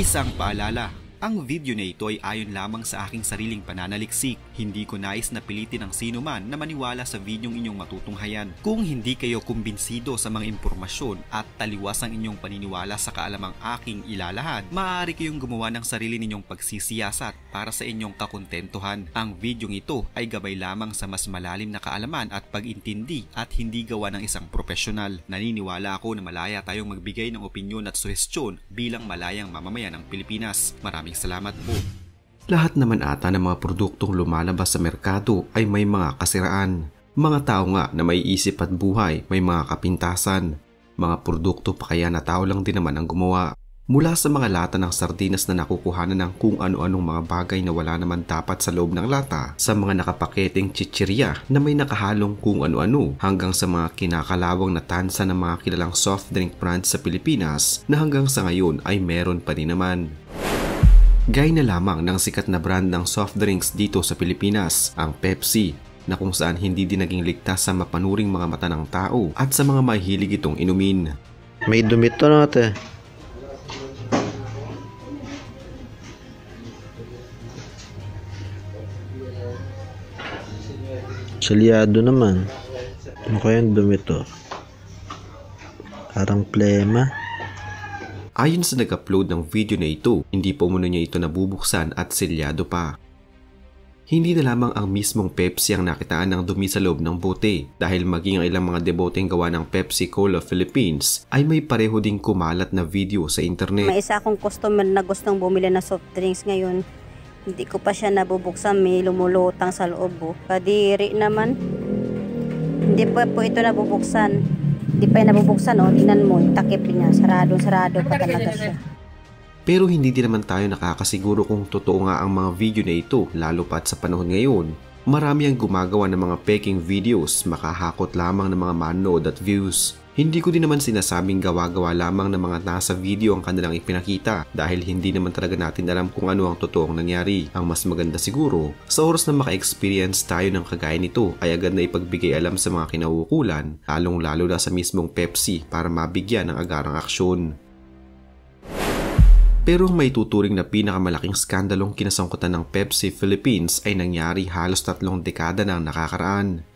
Isang paalala, ang video na ito ay ayon lamang sa aking sariling pananaliksik. Hindi ko nais na pilitin ang sino man na maniwala sa videong inyong matutunghayan. Kung hindi kayo kumbinsido sa mga impormasyon at taliwas ang inyong paniniwala sa kaalamang aking ilalahad, maaari kayong gumawa ng sarili ninyong pagsisiyasat para sa inyong kakontentuhan. Ang videong ito ay gabay lamang sa mas malalim na kaalaman at pag-intindi at hindi gawa ng isang profesional. Naniniwala ako na malaya tayong magbigay ng opinyon at suhestyon bilang malayang mamamayan ng Pilipinas. Maraming salamat po. Lahat naman ata ng mga produktong lumalabas sa merkado ay may mga kasiraan. Mga tao nga na may isip at buhay, may mga kapintasan. Mga produkto pa kaya na tao lang din naman ang gumawa. Mula sa mga lata ng sardinas na nakukuhanan ng kung ano-anong mga bagay na wala naman dapat sa loob ng lata, sa mga nakapaketeng chichirya na may nakahalong kung ano-ano, hanggang sa mga kinakalawang na tansa ng mga kilalang soft drink brands sa Pilipinas na hanggang sa ngayon ay meron pa din naman. Gaya na lamang ng sikat na brand ng soft drinks dito sa Pilipinas, ang Pepsi, na kung saan hindi din naging ligtas sa mapanuring mga mata ng tao at sa mga mahilig itong inumin. May dumit to natin. Salyado naman. Ano kaya yung dumit to? Parang plema. Ayon sa nag-upload ng video na ito, hindi pa umano niya ito nabubuksan at selyado pa. Hindi na lamang ang mismong Pepsi ang nakitaan ng dumi sa loob ng bote, dahil maging ang ilang mga deboteng gawa ng Pepsi Cola Philippines ay may pareho ding kumalat na video sa internet. May isa akong customer na gustong bumili ng soft drinks ngayon. Hindi ko pa siya nabubuksan, may lumulutang sa loob. Kadiri naman. Hindi pa po ito nabubuksan. Hindi pa yung nabubuksan, tingnan mo, yung takip niya, sarado pa talaga siya. Pero hindi din naman tayo nakakasiguro kung totoo nga ang mga video na ito, lalo pat sa panahon ngayon. Marami ang gumagawa ng mga peking videos, makahakot lamang ng mga manood at views. Hindi ko din naman sinasabing gawa-gawa lamang ng mga nasa video ang kanilang ipinakita, dahil hindi naman talaga natin alam kung ano ang totoong nangyari. Ang mas maganda siguro, sa oras na maka-experience tayo ng kagaya nito ay agad na ipagbigay alam sa mga kinauukulan, lalong-lalo na sa mismong Pepsi para mabigyan ng agarang aksyon. Pero ang may tuturing na pinakamalaking skandalong kinasangkutan ng Pepsi Philippines ay nangyari halos 3 dekada nang nakakaraan.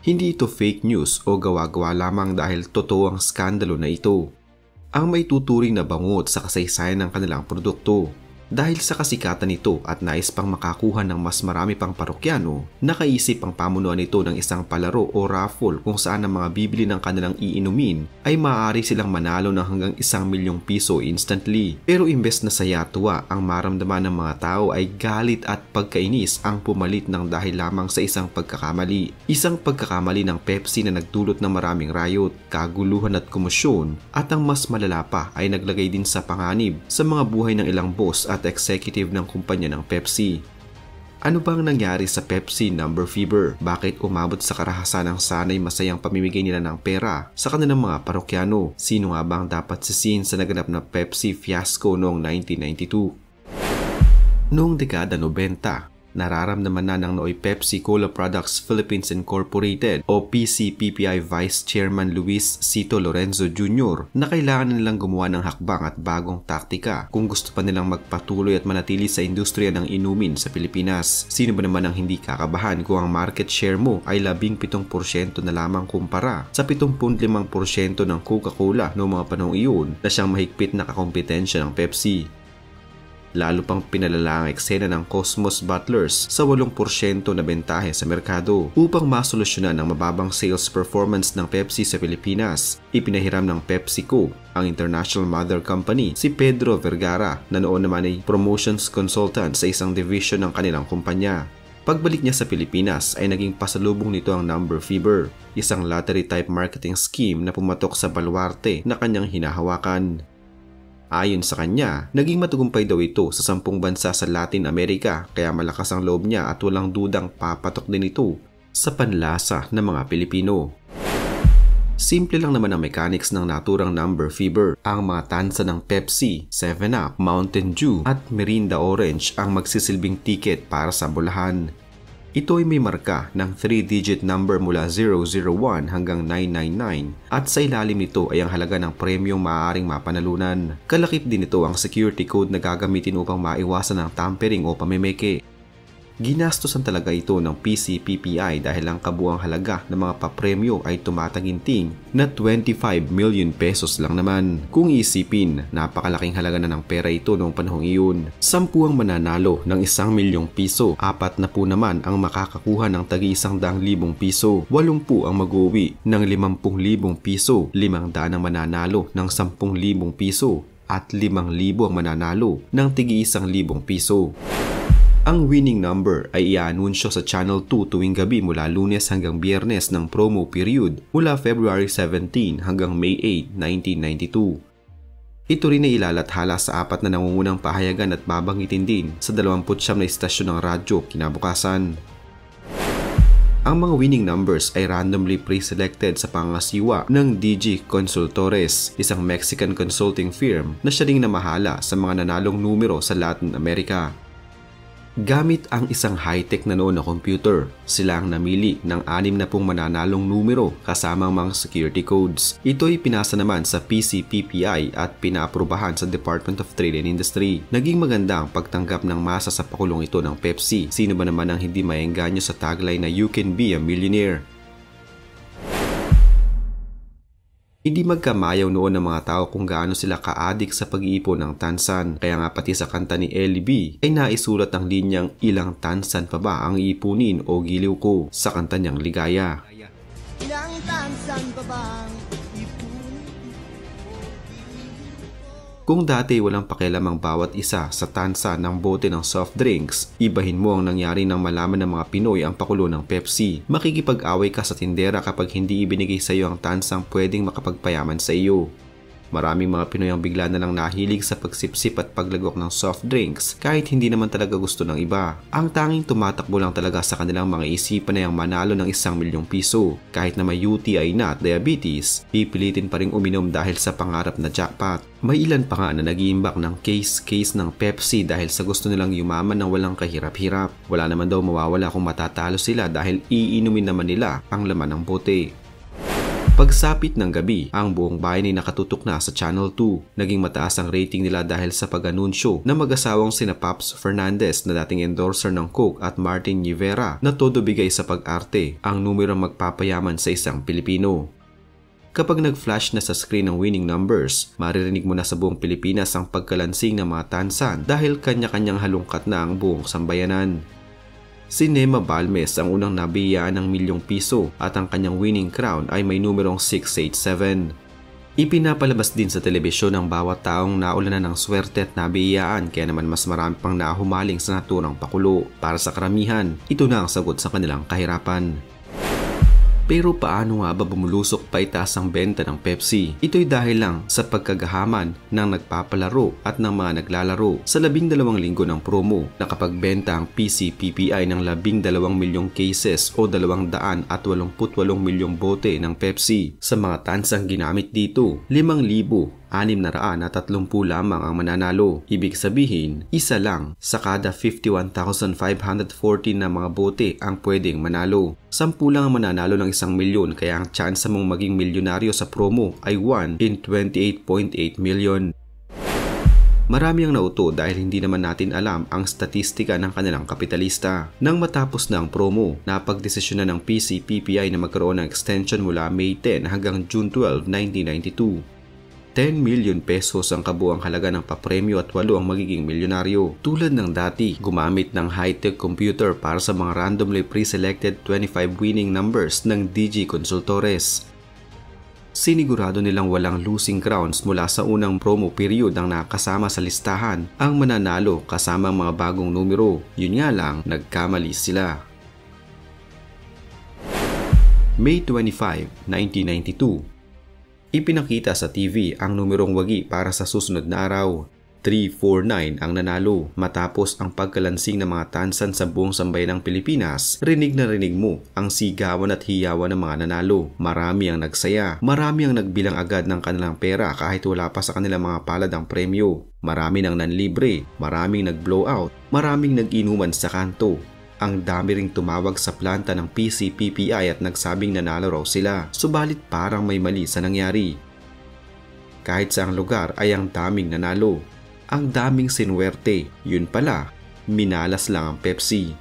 Hindi ito fake news o gawa-gawa lamang dahil totoo ang skandalo na ito. Ang may tuturing na bangot sa kasaysayan ng kanilang produkto. Dahil sa kasikatan nito at nais pang makakuha ng mas marami pang parokyano, nakaisip ang pamunuan nito ng isang palaro o raffle kung saan ang mga bibili ng kanilang iinumin ay maaari silang manalo ng hanggang 1 milyong piso instantly. Pero imbes na saya-tuwa, ang maramdaman ng mga tao ay galit at pagkainis ang pumalit ng dahil lamang sa isang pagkakamali. Isang pagkakamali ng Pepsi na nagdulot ng maraming riot, kaguluhan at komosyon, at ang mas malala pa ay naglagay din sa panganib sa mga buhay ng ilang boss at executive ng kumpanya ng Pepsi. Ano bang nangyari sa Pepsi Number Fever? Bakit umabot sa karahasan ang sanay masayang pamimigay nila ng pera sa kanilang mga parokyano? Sino nga bang dapat sisihin sa naganap na Pepsi fiasco noong 1992? Noong dekada 90, nararamdaman na ng nooy Pepsi Cola Products Philippines Incorporated o PCPPI Vice Chairman Luis Cito Lorenzo Jr. na kailangan nilang gumawa ng hakbang at bagong taktika kung gusto pa nilang magpatuloy at manatili sa industriya ng inumin sa Pilipinas. Sino ba naman ang hindi kakabahan kung ang market share mo ay 17% na lamang kumpara sa 75% ng Coca-Cola noong mga panahong iyon na siyang mahigpit na kakompetensya ng Pepsi. Lalo pang pinalala ang eksena ng Cosmos Bottlers sa 8% na bentahe sa merkado. Upang masolusyonan ang mababang sales performance ng Pepsi sa Pilipinas, ipinahiram ng PepsiCo, ang international mother company, si Pedro Vergara na noon naman ay promotions consultant sa isang division ng kanilang kumpanya. Pagbalik niya sa Pilipinas ay naging pasalubong nito ang Number Fever, isang lottery-type marketing scheme na pumatok sa baluarte na kanyang hinahawakan. Ayon sa kanya, naging matagumpay daw ito sa 10 bansa sa Latin America, kaya malakas ang loob niya at walang dudang papatok din ito sa panlasa ng mga Pilipino. Simple lang naman ang mechanics ng naturang Number Fever. Ang mga tansa ng Pepsi, 7up, Mountain Dew at Mirinda Orange ang magsisilbing ticket para sa bulahan. Ito ay may marka ng 3-digit number mula 001 hanggang 999 at sa ilalim nito ay ang halaga ng premyong maaaring mapanalunan. Kalakip din ito ang security code na gagamitin upang maiwasan ang tampering o pamemeke. Ginastosan talaga ito ng PCPPI dahil ang kabuang halaga ng mga papremyo ay tumataginting na 25 million pesos lang naman. Kung isipin, napakalaking halaga na ng pera ito noong panahong iyon. 10 ang mananalo ng 1 milyong piso, 40 naman ang makakakuha ng tagi 100,000 piso, 80 ang mag-uwi ng 50,000 piso, 500 ang mananalo ng 10,000 piso, at 5,000 ang mananalo ng tigi 1,000 piso. Ang winning number ay i-anunsyo sa Channel 2 tuwing gabi mula Lunes hanggang Biyernes ng promo period mula February 17 hanggang May 8, 1992. Ito rin ay ilalathala sa 4 na nangungunang pahayagan at babanggitin din sa 29 na istasyon ng radyo kinabukasan. Ang mga winning numbers ay randomly pre-selected sa pangasiwa ng DG Consultores, isang Mexican consulting firm na siya ring namahala sa mga nanalong numero sa Latin America. Gamit ang isang high-tech na noon na computer, sila ang namili ng 60 mananalong numero kasama ang mga security codes. Ito ay pinasa naman sa PCPPI at pinaaprobahan sa Department of Trade and Industry. Naging maganda ang pagtanggap ng masa sa pakulong ito ng Pepsi. Sino ba naman ang hindi maengganyo sa tagline na "You can be a millionaire"? Hindi magkamayaw noon ng mga tao kung gaano sila ka-addict sa pag-iipon ng tansan. Kaya nga pati sa kanta ni Ellie B ay naisulat ang linyang "Ilang tansan pa ba ang iipunin o giliw ko" sa kanta niyang Ligaya. Ilang tansan pa bang Kung dati walang pakialam ang bawat isa sa tansa ng bote ng soft drinks, ibahin mo ang nangyari nang malaman ng mga Pinoy ang pakulo ng Pepsi. Makikipag-away ka sa tindera kapag hindi ibinigay sa iyo ang tansang pwedeng makapagpayaman sa iyo. Maraming mga Pinoy ang bigla na lang nahilig sa pagsipsip at paglagok ng soft drinks kahit hindi naman talaga gusto ng iba. Ang tanging tumatakbo lang talaga sa kanilang mga isipan ay ang manalo ng 1 milyong piso. Kahit na may UTI na at diabetes, pipilitin pa rin uminom dahil sa pangarap na jackpot. May ilan pa nga na nag-iimbak ng case ng Pepsi dahil sa gusto nilang yumaman ng walang kahirap-hirap. Wala naman daw mawawala kung matatalo sila dahil iinumin naman nila ang laman ng bote. Pagsapit ng gabi, ang buong bayan ay nakatutok na sa Channel 2. Naging mataas ang rating nila dahil sa pag-anunsyo na mag-asawang sina Pops Fernandez na dating endorser ng Coke at Martin Rivera na todo bigay sa pag-arte ang numerong magpapayaman sa isang Pilipino. Kapag nag-flash na sa screen ng winning numbers, maririnig mo na sa buong Pilipinas ang pagkalansing ng mga tansan dahil kanya-kanyang halungkat na ang buong sambayanan. Si Nema Balmes ang unang nabiyayaan ng 1,000,000 piso at ang kanyang winning crown ay may numerong 687. Ipinapalabas din sa telebisyon ang bawat taong naulanan ng swerte at nabiyayaan kaya naman mas marami pang nahumaling sa naturang pakulo. Para sa karamihan, ito na ang sagot sa kanilang kahirapan. Pero paano nga ba bumulusok pa itaas ang benta ng Pepsi? Ito'y dahil lang sa pagkagahaman ng nagpapalaro at ng mga naglalaro. Sa 12 linggo ng promo, nakapagbenta ang PCPPI ng 12 milyong cases o 288 milyong bote ng Pepsi. Sa mga tansang ginamit dito, 5,630 lamang ang mananalo. Ibig sabihin, isa lang sa kada 51,540 na mga bote ang pwedeng manalo. 10 lang ang mananalo ng 1 milyon kaya ang tsansa mong maging milyonaryo sa promo ay 1 in 28.8 million. Marami ang nauto dahil hindi naman natin alam ang statistika ng kanilang kapitalista. Nang matapos na ang promo, napagdesisyonan ng PCPPI na magkaroon ng extension mula May 10 hanggang June 12, 1992. 10 million pesos ang kabuang halaga ng papremyo at 8 ang magiging milyonaryo. Tulad ng dati, gumamit ng high-tech computer para sa mga randomly pre-selected 25 winning numbers ng DG Consultores. Sinigurado nilang walang losing crowns mula sa unang promo period ang nakasama sa listahan ang mananalo kasama ang mga bagong numero. Yun nga lang, nagkamali sila. May 25, 1992. Ipinakita sa TV ang numerong wagi para sa susunod na araw. 349 ang nanalo. Matapos ang pagkalansing ng mga tansan sa buong sambayan ng Pilipinas, rinig na rinig mo ang sigawan at hiyawan ng mga nanalo. Marami ang nagsaya. Marami ang nagbilang agad ng kanilang pera kahit wala pa sa kanilang mga palad ang premyo. Marami nang nanlibre. Maraming nag-blowout. Maraming nag-inuman sa kanto. Ang dami ring tumawag sa planta ng PCPPI at nagsabing nanalo raw sila, subalit parang may mali sa nangyari. Kahit sa ang lugar ay ang daming nanalo. Ang daming sinwerte, yun pala, minalas lang ang Pepsi.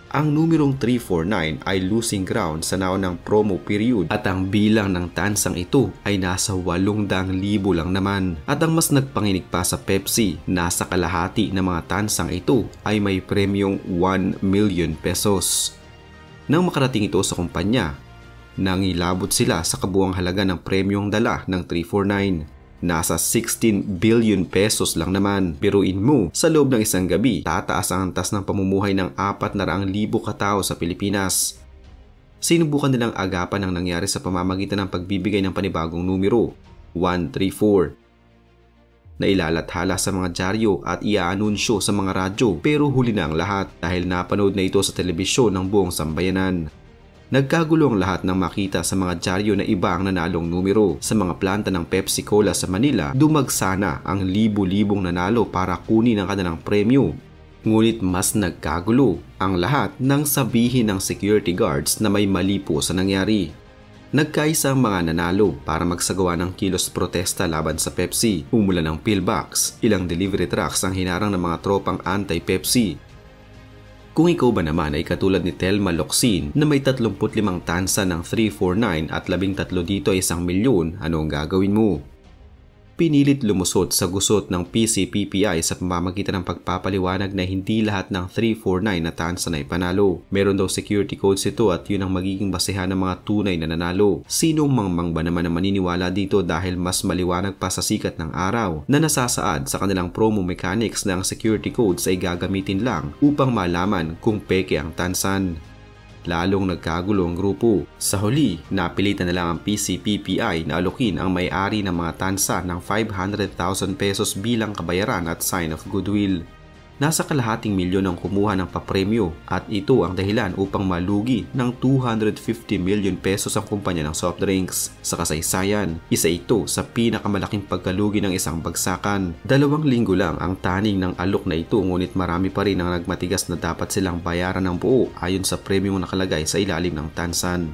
Ang numerong 349 ay losing ground sa naunang promo period at ang bilang ng tansang ito ay nasa 800,000 lang naman. At ang mas nagpanginig pa sa Pepsi, nasa kalahati ng mga tansang ito ay may premyong 1 million pesos. Nang makarating ito sa kumpanya, nangilabot sila sa kabuang halaga ng premyong dala ng 349. Nasa 16 billion pesos lang naman. Biruin mo, sa loob ng isang gabi, tataas ang antas ng pamumuhay ng 400,000 katao sa Pilipinas. Sinubukan nilang agapan ang nangyari sa pamamagitan ng pagbibigay ng panibagong numero, 134. Nailalathala sa mga dyaryo at iaanunsyo sa mga radyo, pero huli na ang lahat dahil napanood na ito sa telebisyon ng buong sambayanan. Nagkagulo ang lahat nang makita sa mga dyaryo na iba ang nanalong numero. Sa mga planta ng Pepsi Cola sa Manila, dumagsana ang libu-libong nanalo para kunin ang kanilang premyo. Ngunit mas nagkagulo ang lahat nang sabihin ng security guards na may mali po sa nangyari. Nagkaisa ang mga nanalo para magsagawa ng kilos protesta laban sa Pepsi. Umula ng pillbox, ilang delivery trucks ang hinarang ng mga tropang anti-Pepsi. Kung ikaw ba naman ay katulad ni Telma Locsin na may 35 tansa ng 349 at 13 dito ay 1 milyon, ano ang gagawin mo? Pinilit lumusot sa gusot ng PCPPI sa pamamagitan ng pagpapaliwanag na hindi lahat ng 349 na tansa na ipanalo. Meron daw security codes ito at yun ang magiging basehan ng mga tunay na nanalo. Sinong mangmang ba naman na maniniwala dito dahil mas maliwanag pa sa sikat ng araw na nasasaad sa kanilang promo mechanics na ang security codes ay gagamitin lang upang malaman kung peke ang tansan. Lalong nagkagulo ang grupo. Sa huli, napilitan na lang ang PCPPI na alokin ang may-ari ng mga tansa ng 500,000 pesos bilang kabayaran at sign of goodwill. Nasa kalahating milyon ang kumuha ng papremyo at ito ang dahilan upang malugi ng 250 million pesos ang kumpanya ng soft drinks. Sa kasaysayan, isa ito sa pinakamalaking pagkalugi ng isang bagsakan. 2 linggo lang ang taning ng alok na ito, ngunit marami pa rin ang nagmatigas na dapat silang bayaran ng buo ayon sa premyong nakalagay sa ilalim ng tansan.